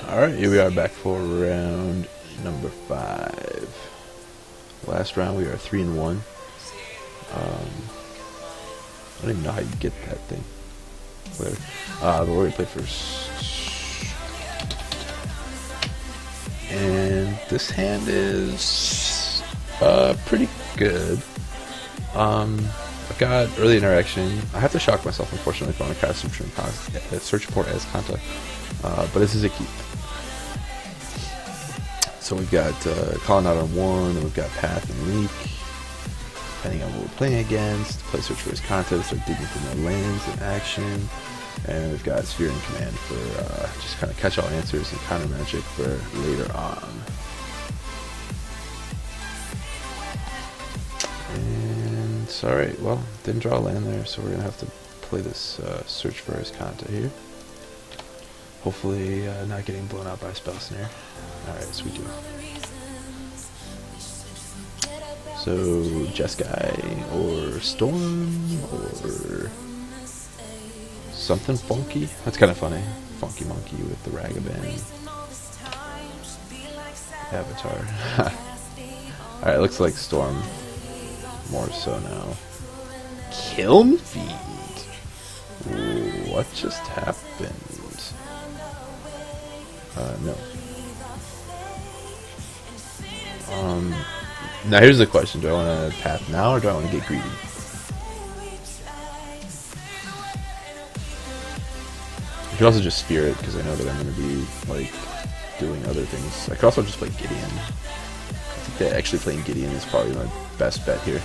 Alright, here we are back for round number 5. Last round we are 3-1. I don't even know how you get that thing. Whatever. But we're going to play first. And this hand is pretty good. I've got early interaction. I have to shock myself, unfortunately, if I want to cast Search Report as Kanta. But this is a keep. So we've got Calling Out on 1, and we've got Path and Leak. Depending on what we're playing against, play Search for his Kanta, start digging through my lands in action. And we've got Sphere in Command for just kind of catch all answers and counter magic for later on. And alright, well, didn't draw a land there, so we're gonna have to play this Search for his Kanta here. Hopefully not getting blown out by Spell Snare. Alright, so we do. So, Jeskai, or Storm, or something funky. That's kind of funny. Funky Monkey with the Ragavan avatar. Alright, looks like Storm. More so now. Kiln Fiend! What just happened? No. Now here's the question. Do I want to path now, or do I want to get greedy? I could also just Spirit, because I know that I'm going to be, like, doing other things. I could also just play Gideon. I think that actually playing Gideon is probably my best bet here.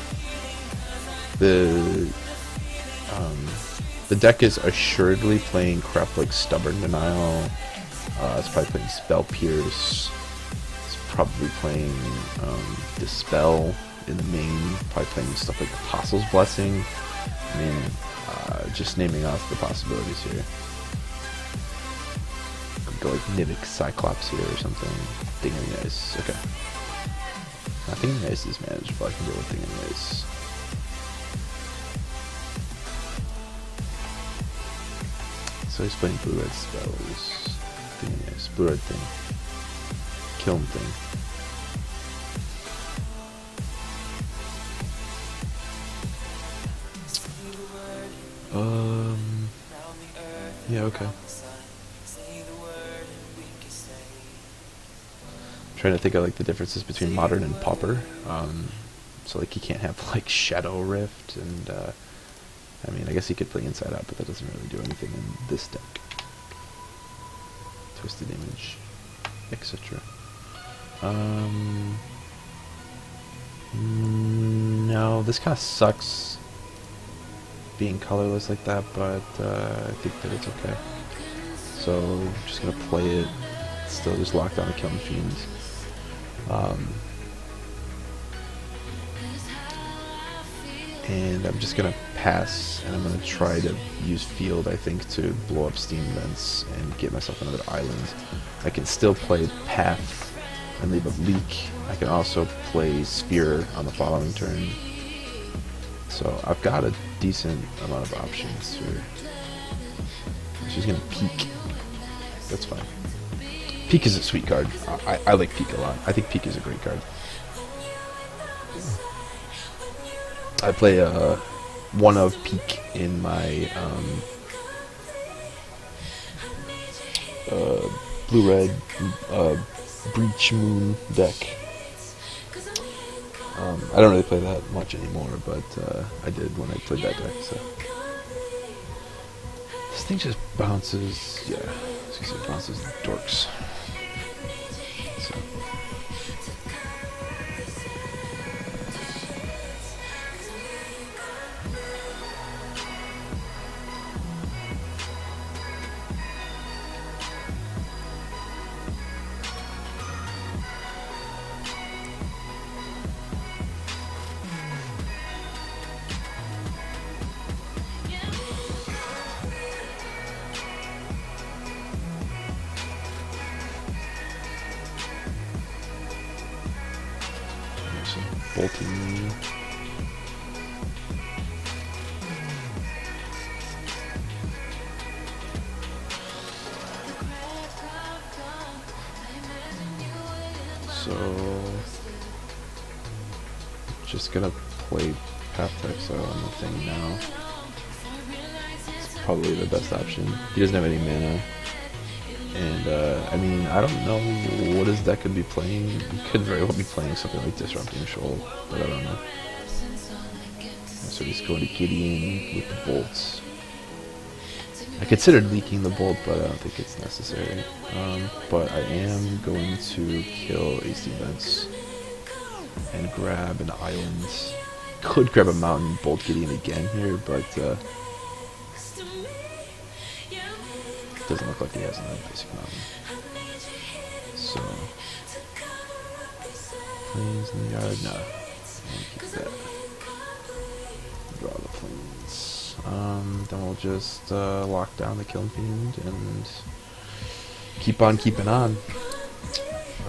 The deck is assuredly playing crap like Stubborn Denial. It's probably playing Spell Pierce. It's probably playing Dispel in the main. Probably playing stuff like Apostle's Blessing. I mean, just naming off the possibilities here. Could go like Nivik Cyclops here or something. Thinging Ice. Okay. I think Ice is manageable. I can deal with Thinging Ice. So he's playing blue-red spells. Thing is blue-red thing. Kiln thing. Yeah, okay. Trying to think of like the differences between Modern and Pauper. So like you can't have like Shadow Rift and I mean, I guess he could play Inside Out, but that doesn't really do anything in this deck. Twisted Image, etc. No, this kind of sucks being colorless like that, but I think that it's okay. So, I'm just gonna play it. Still just locked on the Kiln Fiend. And I'm just gonna pass, and I'm gonna try to use Field, I think, to blow up Steam Vents and get myself another island. I can still play Path and leave a Leak. I can also play Sphere on the following turn. So I've got a decent amount of options here. She's gonna Peek. That's fine. Peek is a sweet card. I like Peek a lot. I think Peek is a great card. I play one of Peek in my blue-red Breach Moon deck. I don't really play that much anymore, but I did when I played that deck. So this thing just bounces. Yeah, it bounces dorks. So. Bolting. So just gonna play Path to Exile on the thing now. It's probably the best option. He doesn't have any mana. And, I mean, I don't know what his deck could be playing. He could very well be playing something like Disrupting Shoal, but I don't know. So he's going to Gideon with the bolts. I considered leaking the bolt, but I don't think it's necessary. But I am going to kill AC Vents and grab an island. Could grab a mountain, bolt Gideon again here, but doesn't look like he has another basic mountain. So, planes in the yard? No. Keep that. Draw the planes. Then we'll just lock down the Kiln Fiend and keep on keeping on.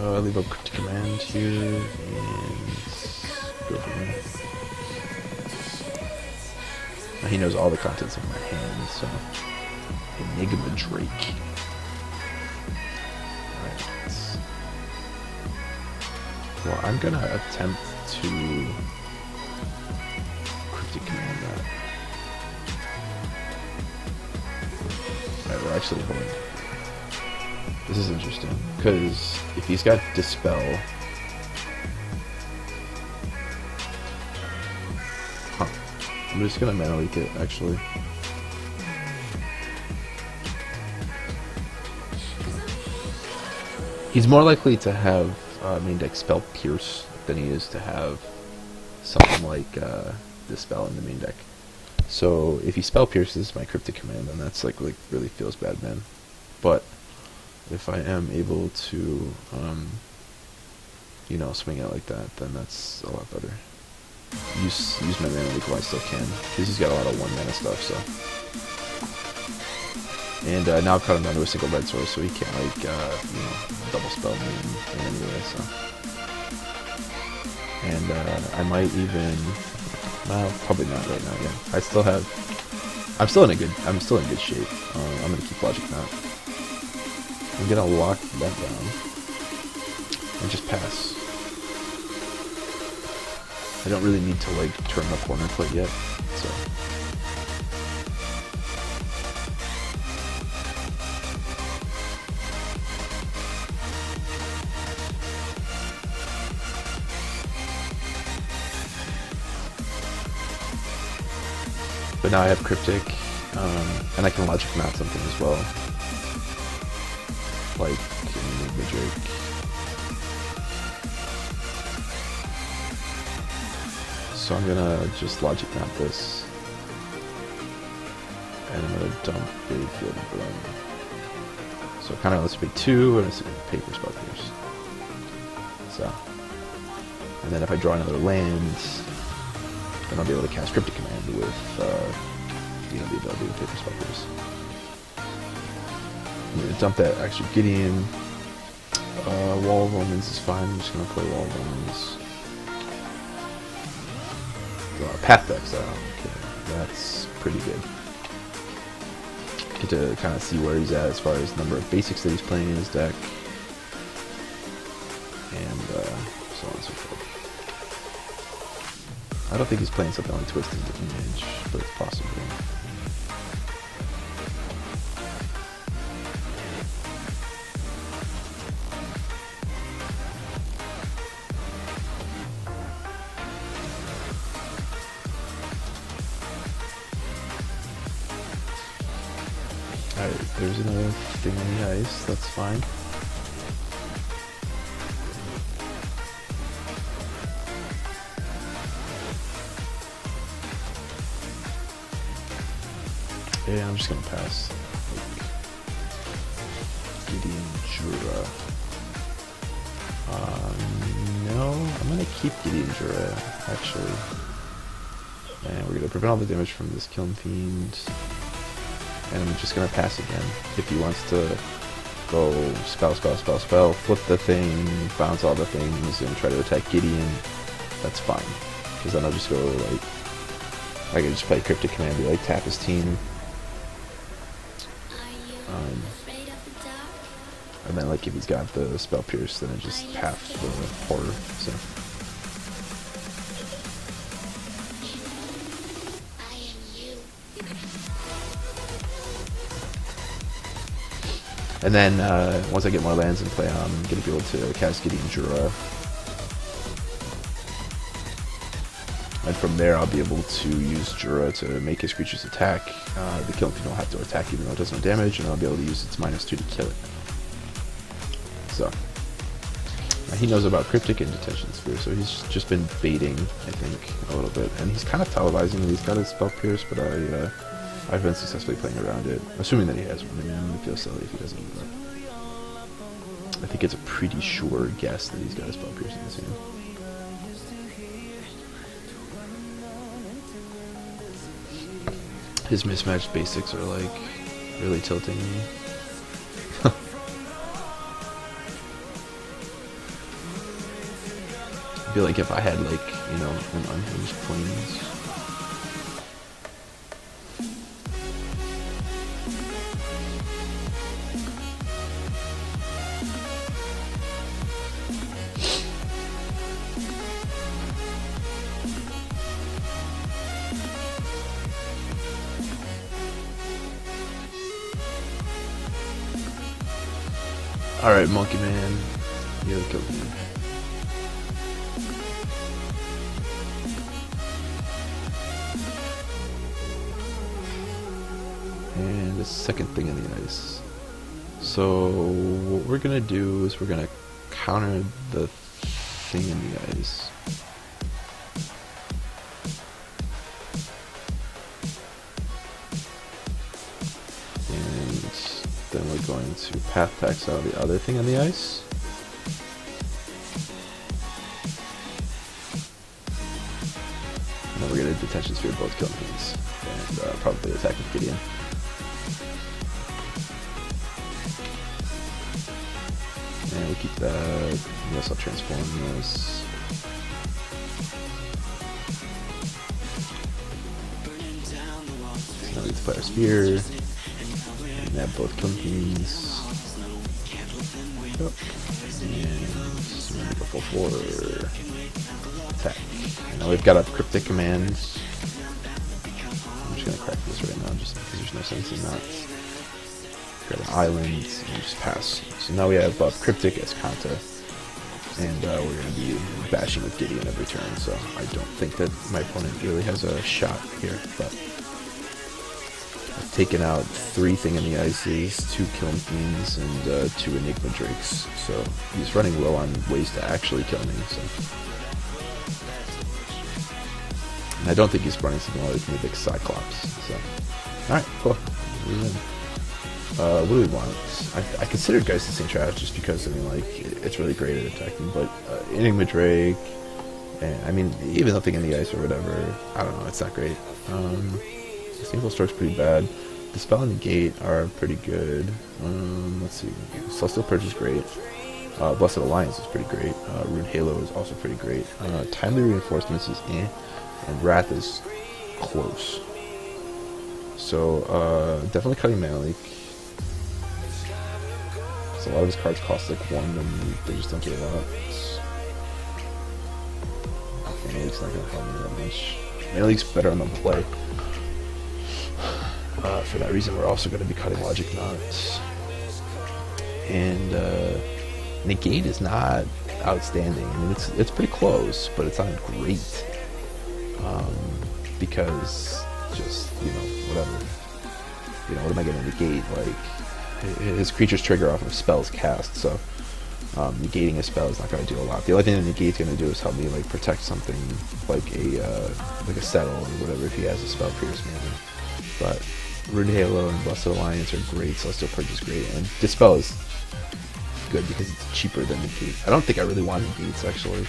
Leave a Cryptic Command here and go from there. Now he knows all the contents of my hand, so. Enigma Drake. Alright. Well, I'm gonna attempt to Cryptic Command that. Alright, well actually, hold on. This is interesting, because if he's got Dispel... Huh. I'm just gonna mana leak it, actually. He's more likely to have main deck Spell Pierce than he is to have something like Dispel in the main deck. So if he Spell Pierces my Cryptic Command, then that's like really feels bad, man. But if I am able to, you know, swing it like that, then that's a lot better. Use my mana leak while I still can, because he's got a lot of 1 mana stuff, so. And now I've cut him down to a single red source, so he can't, like, you know, double spell me in any way, so. And I might even, well, probably not right now, yeah. I'm still in good shape. I'm gonna keep Logic Knot. I'm gonna lock that down and just pass. I don't really need to, like, turn the corner quite yet, so. But now I have Cryptic, and I can Logic Knot something as well. Like Enigma Drake. So I'm gonna just Logic Knot this. And I'm gonna dump Big Field of Blood. So kind of let's pay 2, and it's gonna pay for Spell Pierce. So. And then if I draw another land, then I'll be able to cast Cryptic Command with, you know, the ability to pay for Spell Pierce. I'm going to dump that extra Gideon. Wall of Omens is fine. I'm just going to play Wall of Omens. Path to Exile. Okay, that's pretty good. Get to kind of see where he's at as far as number of basics that he's playing in his deck. And so on and so forth. I don't think he's playing something like Twisted Image, but it's possible. Alright, there's another thing on the ice, that's fine. Yeah, I'm just gonna pass. Like, Gideon Jura. No, I'm gonna keep Gideon Jura, actually. And we're gonna prevent all the damage from this Kiln Fiend. And I'm just gonna pass again. If he wants to go spell, flip the thing, bounce all the things, and try to attack Gideon, that's fine. Because then I'll just go, like, I can just play Cryptic Command, be like, tap his team. And then like if he's got the spell pierce, then I just path the horror. So. And then once I get more lands in play, I'm gonna be able to cast Gideon Jura. And from there, I'll be able to use Jura to make his creatures attack. The Killing Fiend will have to attack even though it does no damage, and I'll be able to use its -2 to kill it. So, he knows about Cryptic and Detention Sphere, so he's just been baiting, I think, a little bit. And he's kind of televising that he's got his Spell Pierce, but I've been successfully playing around it, assuming that he has one. I mean, I'm going to feel silly if he doesn't, but I think it's a pretty sure guess that he's got a Spell Pierce in his hand. His mismatched basics are like really tilting me. I feel like if I had like, you know, an unhinged Plains. Alright, Monkey Man. You're the killer. And the second thing in the ice. So what we're gonna do is we're gonna counter the thing in the ice. Then we're going to path tax out the other thing on the ice. And then we're going to Detention Sphere both Killing Fiends and probably attack with Gideon. And we keep that. Yes, I'll transform this. So now we get to play our Spear. And have both Killing Fiends. Yep. And so we're gonna go full 4 attack. And now we've got a Cryptic command. I'm just gonna crack this right now just because there's no sense in not. Got an island and just pass. So now we have Cryptic as Kanta. And we're gonna be bashing with Gideon every turn, so I don't think that my opponent really has a shot here, but I've taken out 3 Thing in the Ices, 2 Killing Fiends, and 2 Enigma Drakes. So he's running low on ways to actually kill me. So, and I don't think he's running something like Mythic Cyclops. So, all right, cool. What do we want? I considered Geist the Same Trash just because I mean, like, it's really great at attacking. But Enigma Drake, and I mean, even the Thing in the Ice or whatever, I don't know, it's not great. Single Stroke's pretty bad. Dispel and Negate are pretty good. Let's see. Celestial Purge is great. Blessed Alliance is pretty great. Rune Halo is also pretty great. Timely Reinforcements is eh. And Wrath is close. So, definitely cutting Mana Leak. So a lot of his cards cost like 1 and they just don't do a lot. Mana Leak's not going to help me that much. Mana Leak's better on the play. For that reason, we're also going to be cutting Logic Knot. And Negate is not outstanding. I mean, it's pretty close, but it's not great. Because just, you know, whatever. You know, what am I going to negate? Like, his creatures trigger off of spells cast, so negating a spell is not going to do a lot. The only thing that negate's going to do is help me like protect something like a Settle or whatever if he has a spell pierce maybe. But Rune Halo and Blessed Alliance are great, Celestial Purge is great, and Dispel is good because it's cheaper than Negate. I don't think I really want Negates actually.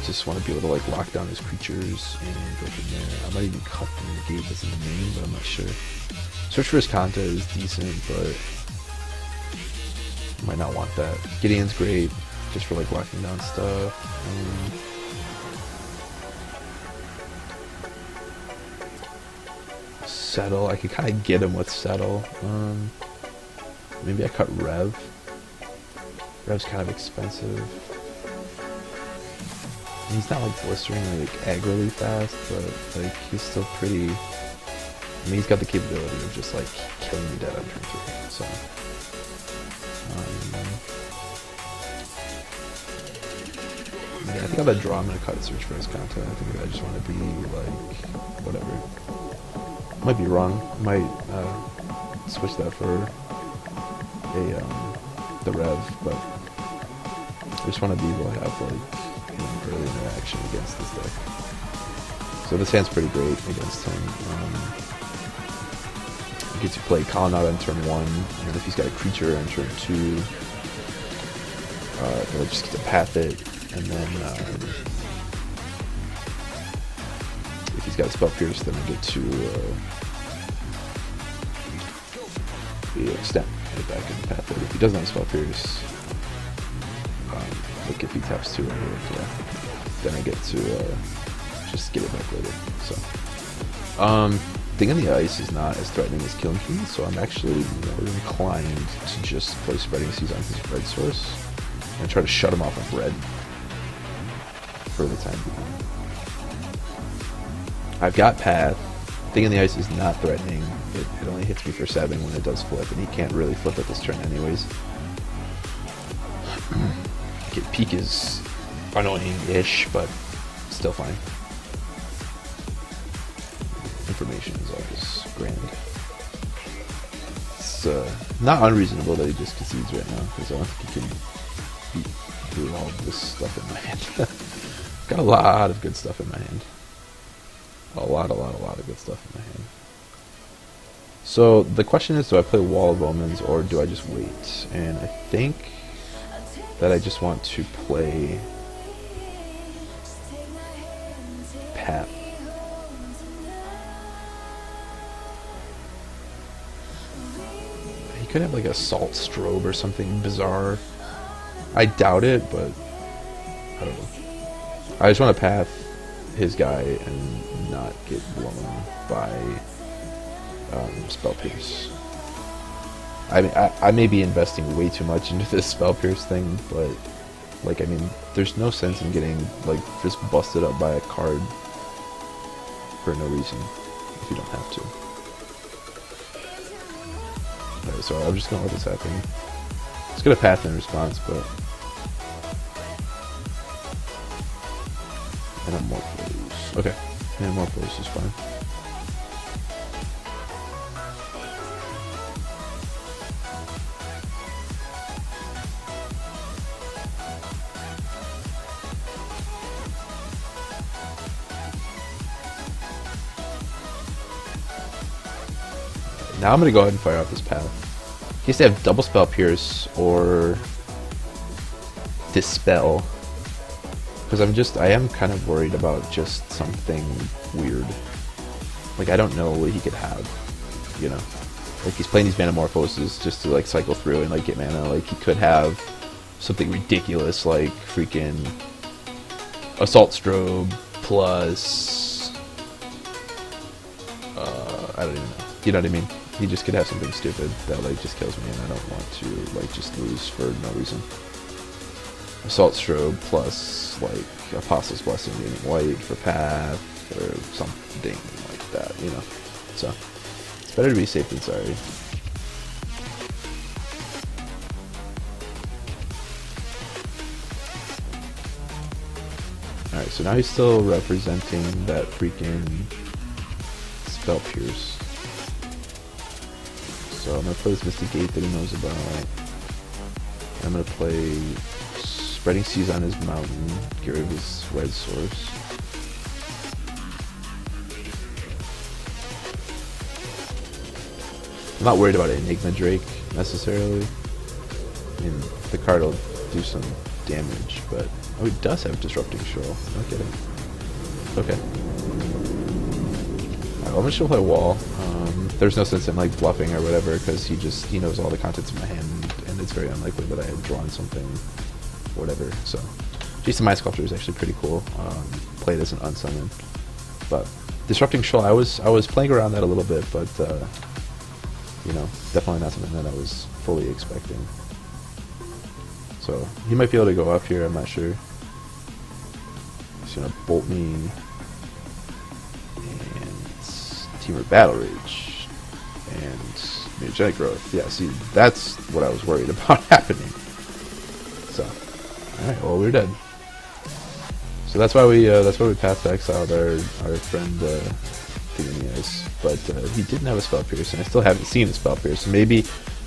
Just want to be able to like lock down his creatures and go from there. I might even cut the Negate that's in the main, but I'm not sure. Search for his Kanta is decent, but I might not want that. Gideon's great, just for like locking down stuff. Settle, I could kind of get him with Settle. Maybe I cut Rev. Rev's kind of expensive. He's not like blistering like aggrily fast, but like he's still pretty. I mean, he's got the capability of just like killing you dead on turn 3. So, yeah, I think on that draw I'm gonna cut Search for Escanta. I think I just want to be like whatever. Might be wrong. Might switch that for a the Rev, but I just want to be able to have like early interaction against this deck. So this hand's pretty great against him. He gets to play Colonnade on turn 1, and if he's got a creature on turn 2, he'll just get to path it, and then if he's got a Spell Pierce, then I get to extend it back and path it. If he doesn't have Spell Pierce, like if he taps 2 or yeah, then I get to just get it back later. So, Thing on the Ice is not as threatening as Killing Fiend, so I'm actually more inclined to just play Spreading Seas on his red source and try to shut him off of red for the time being. I've got Path. Thing on the Ice is not threatening. It only hits me for 7 when it does flip, and he can't really flip it this turn anyways. Peak is annoying-ish, but still fine. Information is always grand. It's not unreasonable that he just concedes right now, because I don't think he can beat through all of this stuff in my hand. Got a lot of good stuff in my hand. A lot of good stuff in my hand. So the question is, do I play Wall of Omens or do I just wait? And I think that I just want to play Path. He could have like a Salt Strobe or something bizarre. I doubt it, but I don't know. I just want to Path his guy and not get blown by Spell Pierce. I mean, I may be investing way too much into this Spell Pierce thing, but like, I mean, there's no sense in getting like just busted up by a card for no reason if you don't have to. Alright, so I'm just gonna let this happen. It's gonna Path in response, but and I'm more plays. Okay, and more plays is fine. Now I'm going to go ahead and fire off this Path. He has to have double Spell Pierce or Dispel. Because I am kind of worried about just something weird. Like, I don't know what he could have, you know? Like, he's playing these Manamorphoses just to, like, cycle through and, like, get mana. Like, he could have something ridiculous, like, freaking Assault Strobe plus... I don't even know. You know what I mean? He just could have something stupid that, like, just kills me, and I don't want to, like, just lose for no reason. Assault Strobe plus, like, Apostle's Blessing gaining white for Path, or something like that, you know? So, it's better to be safe than sorry. Alright, so now he's still representing that freaking Spell Pierce. So I'm going to play this Mystic Gate that he knows about. I'm going to play Spreading Seas on his mountain, get rid of his red source. I'm not worried about Enigma Drake, necessarily. I mean, the card will do some damage, but... Oh, he does have Disrupting Shoal. No kidding. Okay. Alright, well, I'm just going to play Wall. There's no sense in, like, bluffing or whatever, because he knows all the contents of my hand, and it's very unlikely that I had drawn something, whatever. So, Jason Mind Sculptor is actually pretty cool. Played as an unsummon, but Disrupting Shoal, I was playing around that a little bit, but you know, definitely not something that I was fully expecting. So he might be able to go up here, I'm not sure. He's gonna bolt me, and Temur Battle Rage, and Mutagenic Growth. Yeah, see, that's what I was worried about happening. So, alright, well, we're dead. So that's why we Path to exiled our friend Thing in the Ice, but he didn't have a Spell Pierce, and I still haven't seen a Spell Pierce. So maybe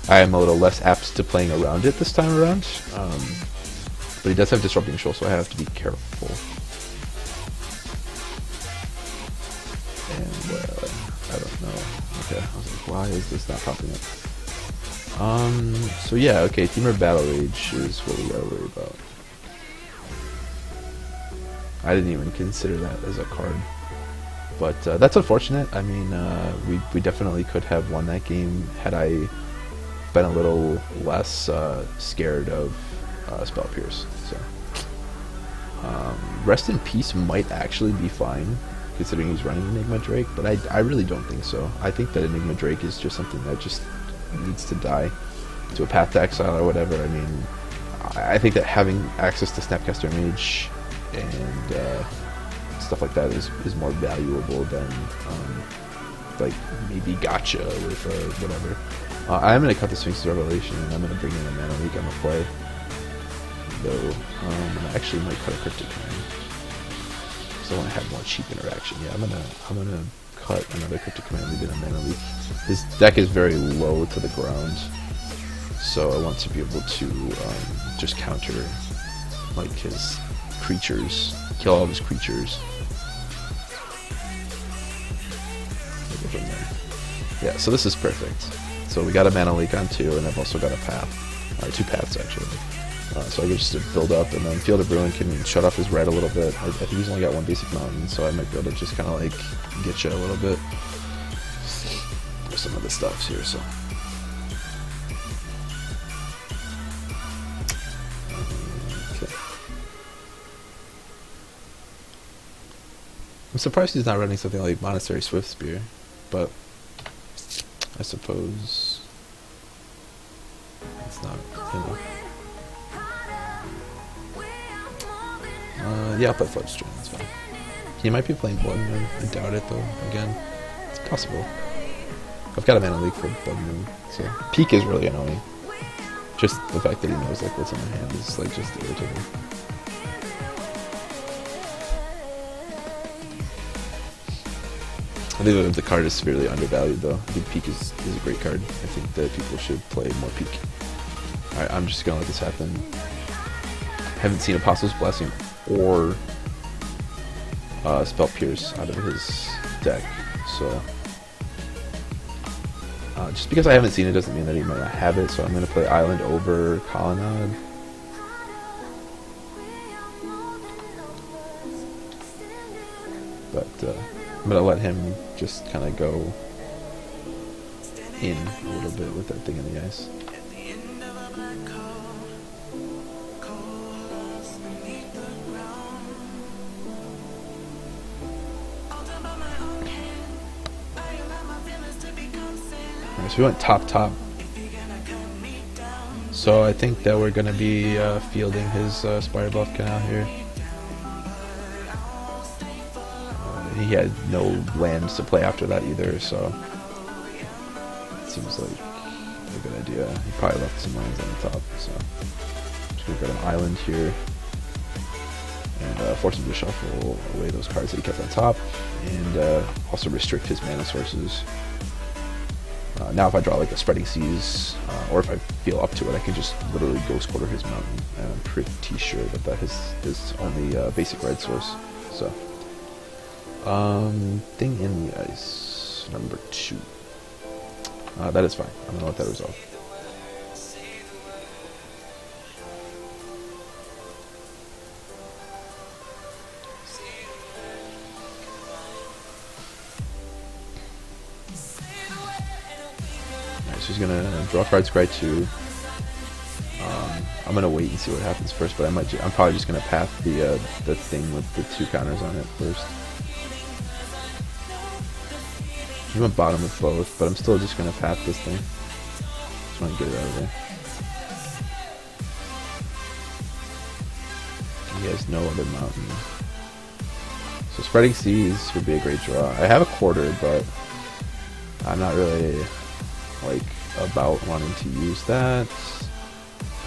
I am a little less apt to playing around it this time around. But he does have Disrupting Shoal, so I have to be careful. And I don't know. Okay, I was like, why is this not popping up? So yeah, okay, Temur Battle Rage is what we gotta worry about. I didn't even consider that as a card. But that's unfortunate. I mean, we definitely could have won that game had I been a little less scared of Spell Pierce. So, Rest in Peace might actually be fine, considering he's running Enigma Drake, but I really don't think so. I think that Enigma Drake is just something that just needs to die to a Path to Exile or whatever. I mean, I think that having access to Snapcaster Mage and stuff like that is more valuable than like maybe Gotcha with whatever. I'm going to cut the Sphinx's Revelation, and I'm going to bring in a Mana Leak on the play. Though, I actually might cut a Cryptic Command, because I want to have more cheap interaction. Yeah, I'm gonna cut another Cryptic Command, leave in a Mana Leak. His deck is very low to the ground, so I want to be able to just counter like his creatures, kill all of his creatures. From there. Yeah, so this is perfect. So we got a Mana Leak on 2, and I've also got a path. Or 2 paths, actually. So I get just to build up, and then Field of Ruin can shut off his red a little bit. I think he's only got 1 basic mountain, so I might be able to just kind of like get you a little bit. There's some of the stuffs here, so. Okay. I'm surprised he's not running something like Monastery Swift Spear, but I suppose it's not, you know. Yeah, I'll play Floodstream, that's fine. He might be playing Blood Moon. I doubt it, though. Again, it's possible. I've got a Mana Leak for Blood Moon, so Peak is really annoying. Just the fact that he knows like what's in my hand is like just irritating. I think the card is severely undervalued, though. I think Peak is a great card. I think that people should play more Peak. Alright, I'm just gonna let this happen. Haven't seen Apostle's Blessing or Spell Pierce out of his deck, so just because I haven't seen it doesn't mean that he might not have it. So I'm gonna play Island over Colonnade. But I'm gonna let him just kind of go in a little bit with that Thing in the Ice. So we went top. So I think that we're going to be fielding his Spire Bluff Canal here. He had no lands to play after that either, so it seems like a good idea. He probably left some lands on the top, so I'm just going to go to an island here and force him to shuffle away those cards that he kept on top, and also restrict his mana sources. Now if I draw like a Spreading Seas, or if I feel up to it, I can just literally Ghost Quarter his mountain, and I'm pretty sure that that is his only basic red source. So, Thing in the Ice, number 2. That is fine. I'm gonna let that resolve. So he's gonna draw cards, Scry 2. I'm gonna wait and see what happens first, but I'm probably just gonna path the thing with the 2 counters on it first. He went bottom with both, but I'm still just gonna path this thing. Just want to get it out of there. He has no other mountain. So Spreading Seas would be a great draw. I have a quarter, but I'm not really like about wanting to use that.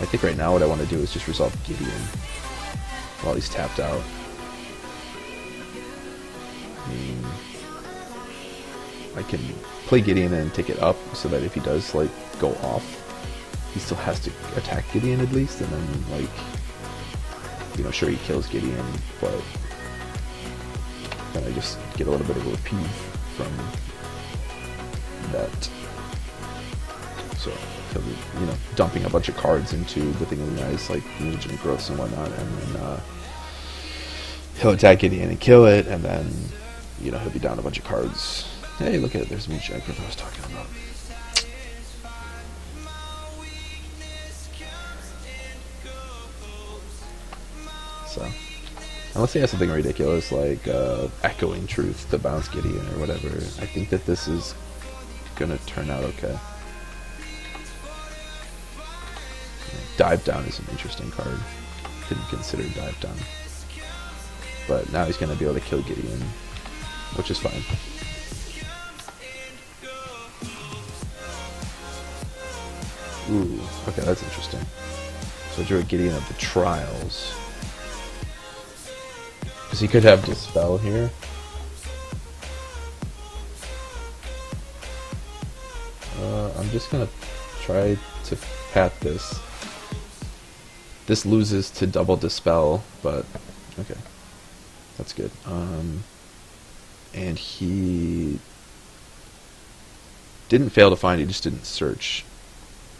I think right now what I want to do is just resolve Gideon while he's tapped out. I can play Gideon and take it up so that if he does like go off, he still has to attack Gideon at least, and then like, you know, sure he kills Gideon, but then I just get a little bit of a reprieve from that. So, you know, dumping a bunch of cards into the thing of the eyes, like Legion Growths and whatnot, and then he'll attack Gideon and kill it, and then, you know, he'll be down a bunch of cards. Hey, look at it, there's Moonshine Growth I was talking about. So, unless he has something ridiculous like Echoing Truth to bounce Gideon or whatever, I think that this is gonna turn out okay. Dive Down is an interesting card. Couldn't consider Dive Down. But now he's gonna be able to kill Gideon, which is fine. Ooh, okay, that's interesting. So I drew a Gideon of the Trials. Because he could have Dispel here. I'm just gonna try to pat this. This loses to double Dispel, but okay. That's good. And he didn't fail to find, he just didn't search.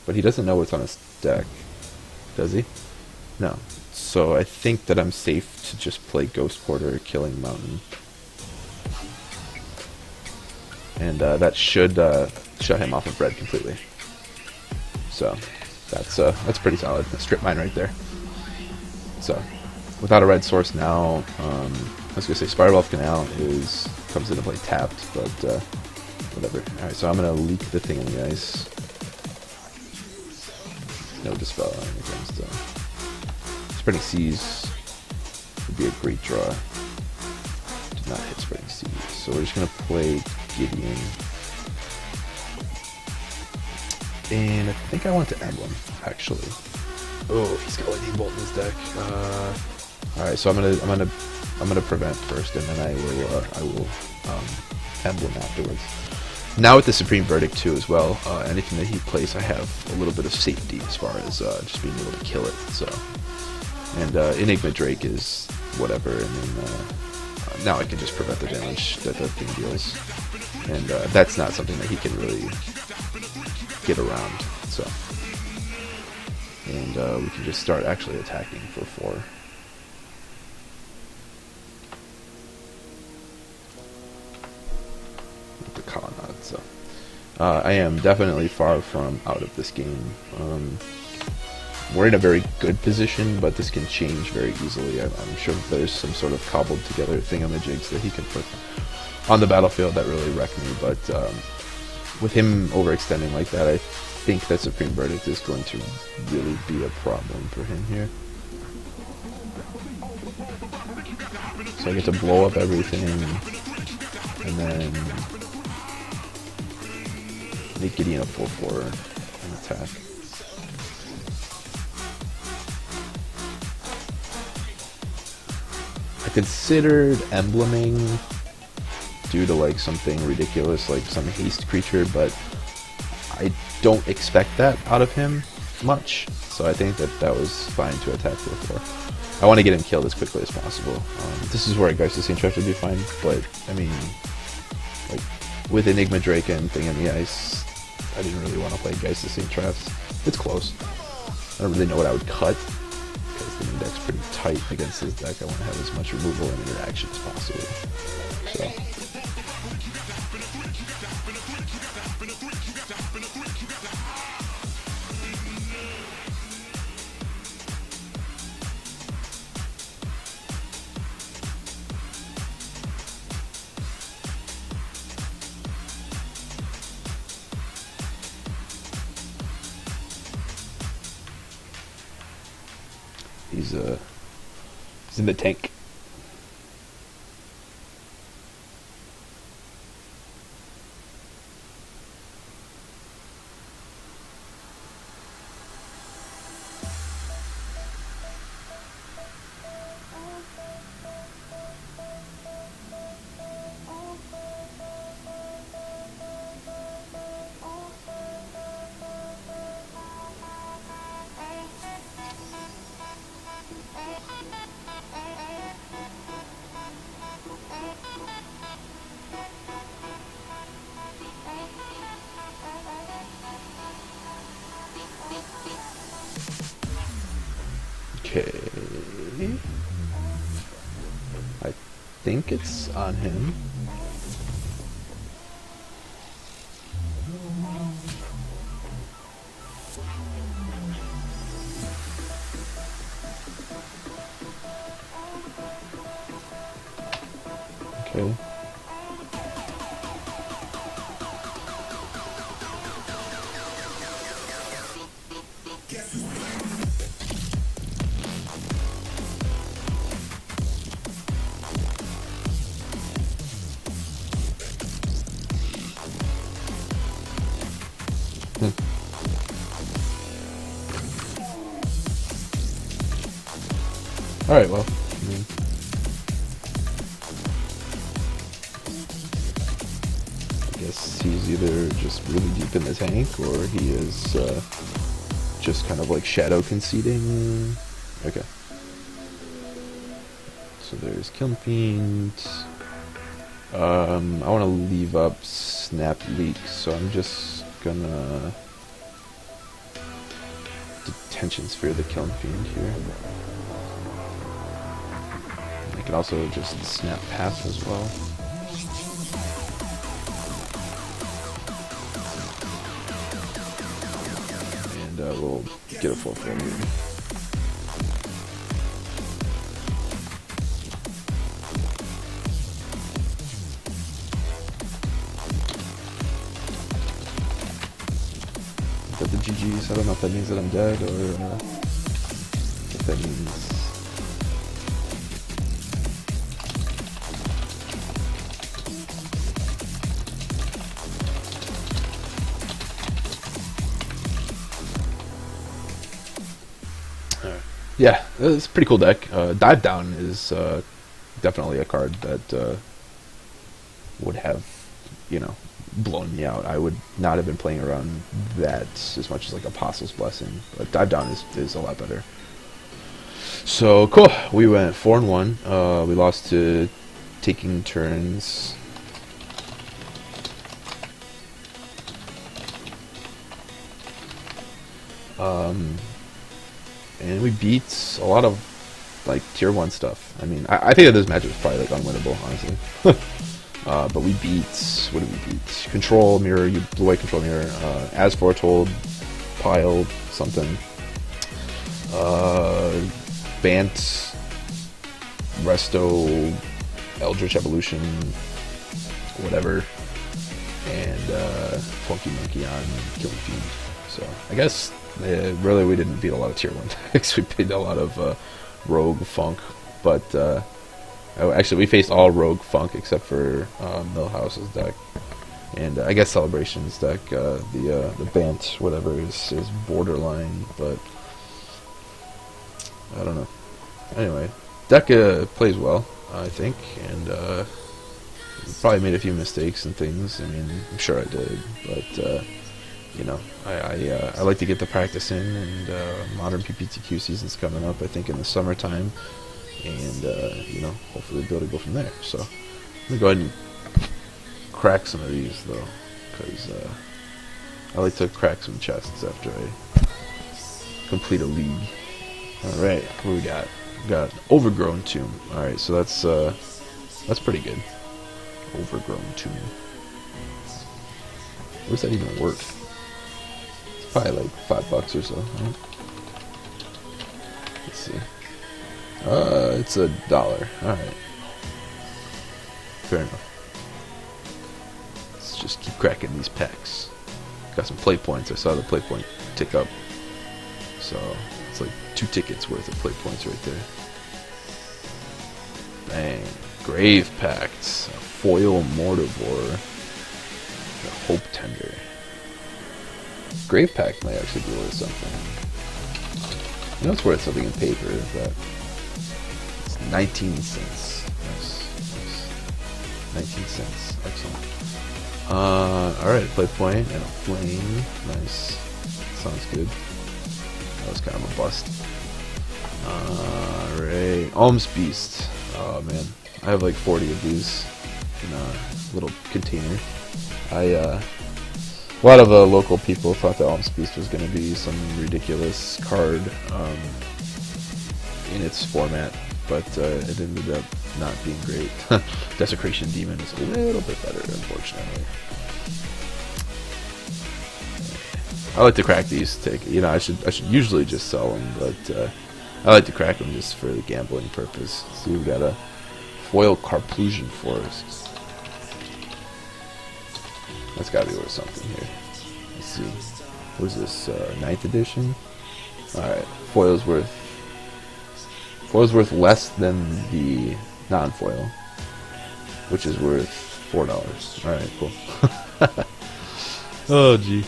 But he doesn't know what's on his deck, does he? No. So I think that I'm safe to just play Ghost Quarter, Killing Mountain. And that should shut him off of red completely. So that's pretty solid. A strip mine right there. So without a red source now, I was gonna say Spiral Canal comes into play tapped, but whatever. Alright, so I'm gonna leak the thing in the ice. No Dispel against Spreading Seas would be a great draw. Did not hit Spreading Seas. So we're just gonna play Gideon. And I think I want to Emblem, actually. Oh, he's got Lightning Bolt in his deck. Alright, so I'm gonna prevent first, and then I will Emblem afterwards. Now with the Supreme Verdict too as well, anything that he plays, I have a little bit of safety as far as just being able to kill it. So, and Enigma Drake is whatever, and then now I can just prevent the damage that the thing deals, and that's not something that he can really get around. So, and we can just start actually attacking for 4. Colonnade, so I am definitely far from out of this game. We're in a very good position, but this can change very easily. I'm sure there's some sort of cobbled together thingamajigs that he can put on the battlefield that really wreck me, but with him overextending like that, I think that Supreme Verdict is going to really be a problem for him here. So I get to blow up everything, and then make Gideon a 4/4 and attack. I considered embleming due to like something ridiculous, like some haste creature, but I don't expect that out of him much, so I think that was fine to attack 4/4. I want to get him killed as quickly as possible. This is where Geist of St. Traps would be fine, but I mean, like with Enigma Drake and Thing in the Ice, I didn't really want to play Geist of St. Traps. It's close. I don't really know what I would cut, because the deck's pretty tight against his deck. I want to have as much removal and interaction as possible. So. He's in the tank. Okay. I think it's on him. Okay. Alright, well, I mean, I guess he's either just really deep in the tank, or he is just kind of like shadow conceding. Okay. So there's Kiln Fiend. I want to leave up Snap Leak, so I'm just gonna Detention Sphere the Kiln Fiend here. I can also just Snap Path as well. And we'll get a full here. Is that the GG's? I don't know if that means that I'm dead or if that means... Yeah, it's a pretty cool deck. Dive Down is definitely a card that would have, blown me out. I would not have been playing around that as much as like Apostle's Blessing, but Dive Down is a lot better. So cool. We went 4-1. We lost to Taking Turns. And we beat a lot of like tier 1 stuff. I mean, I think that this match was probably like unwinnable, honestly. But we beat, what did we beat? Control Mirror, you Blue White Control Mirror, As Foretold, Pile, something. Bant, Resto, Eldritch Evolution, whatever. And Funky Monkey on Killing Fiend. So, I guess really we didn't beat a lot of tier 1 decks. We beat a lot of Rogue, Funk, but actually we faced all Rogue, Funk except for Millhouse's deck, and I guess Celebration's deck. The Bant whatever is borderline, but I don't know. Anyway, deck plays well, I think, and probably made a few mistakes and things. I mean, I'm sure I did, but I like to get the practice in, and modern PPTQ season's coming up, I think, in the summertime, and hopefully be able to go from there. So let me go ahead and crack some of these though, because I like to crack some chests after I complete a league. All right, what we got? We got Overgrown Tomb. All right, so that's pretty good. Overgrown Tomb. Where's that even worth? Probably like $5 or so. Right? Let's see. It's $1. All right. Fair enough. Let's just keep cracking these packs. Got some play points. I saw the play point tick up. So it's like 2 tickets worth of play points right there. Bang. Grave Pact. A foil Mortivore. A Hope Tender. Grave Pact might actually be worth something. You know it's worth something in paper, but it's 19 cents. Nice. 19 cents. Excellent. Alright, play point and a flame. Nice. Sounds good. That was kind of a bust. Alright. Alms Beast. Oh man. I have like 40 of these in a little container. A lot of local people thought that Alms Beast was going to be some ridiculous card in its format, but it ended up not being great. Desecration Demon is a little bit better, unfortunately. I like to crack these. I should usually just sell them, but I like to crack them just for the gambling purpose. See, we've got a foil Carplusian Forest. That's got to be worth something here. Let's see. What is this? 9th edition? Alright. Foil's worth less than the non-foil, which is worth $4. Alright, cool. Oh, gee.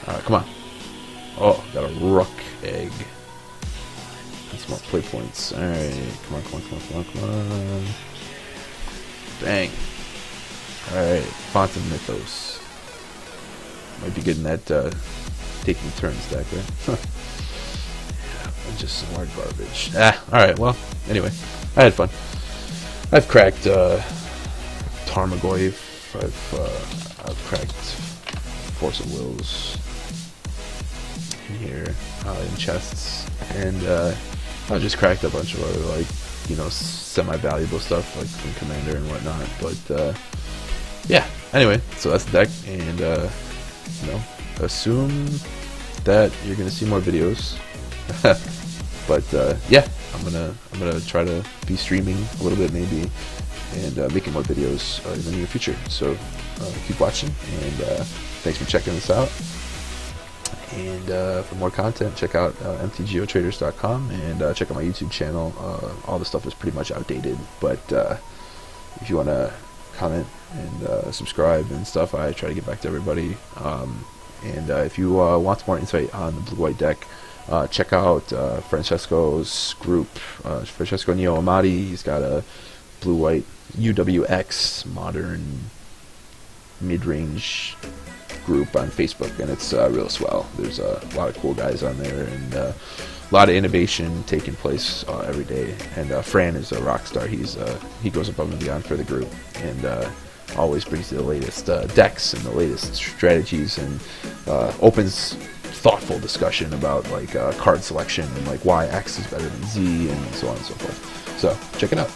Alright, come on. Oh, got a Rook Egg. That's more play points. Alright, come on. Bang. Alright, Font of Mythos. Might be getting that taking turns deck, right? And just some more garbage. Alright, well, anyway. I had fun. I've cracked Tarmogoyf. I've cracked Force of Wills in here, in chests. And I just cracked a bunch of other, like, semi-valuable stuff, like from Commander and whatnot. But, yeah, anyway, so that's the deck, and assume that you're gonna see more videos. But yeah, I'm gonna try to be streaming a little bit maybe, and making more videos in the near future. So keep watching, and thanks for checking this out. And for more content, check out mtgotraders.com, and check out my YouTube channel. All the stuff is pretty much outdated, but if you want to comment and subscribe and stuff, I try to get back to everybody. And if you want more insight on the blue-white deck, check out Francesco's group, Francesco Neo Amati. He's got a blue-white UWX modern mid-range group on Facebook, and it's real swell. There's a lot of cool guys on there, and a lot of innovation taking place every day. And Fran is a rock star. He goes above and beyond for the group, and always brings the latest decks and the latest strategies, and opens thoughtful discussion about like card selection and like why X is better than Z and so on and so forth. So check it out.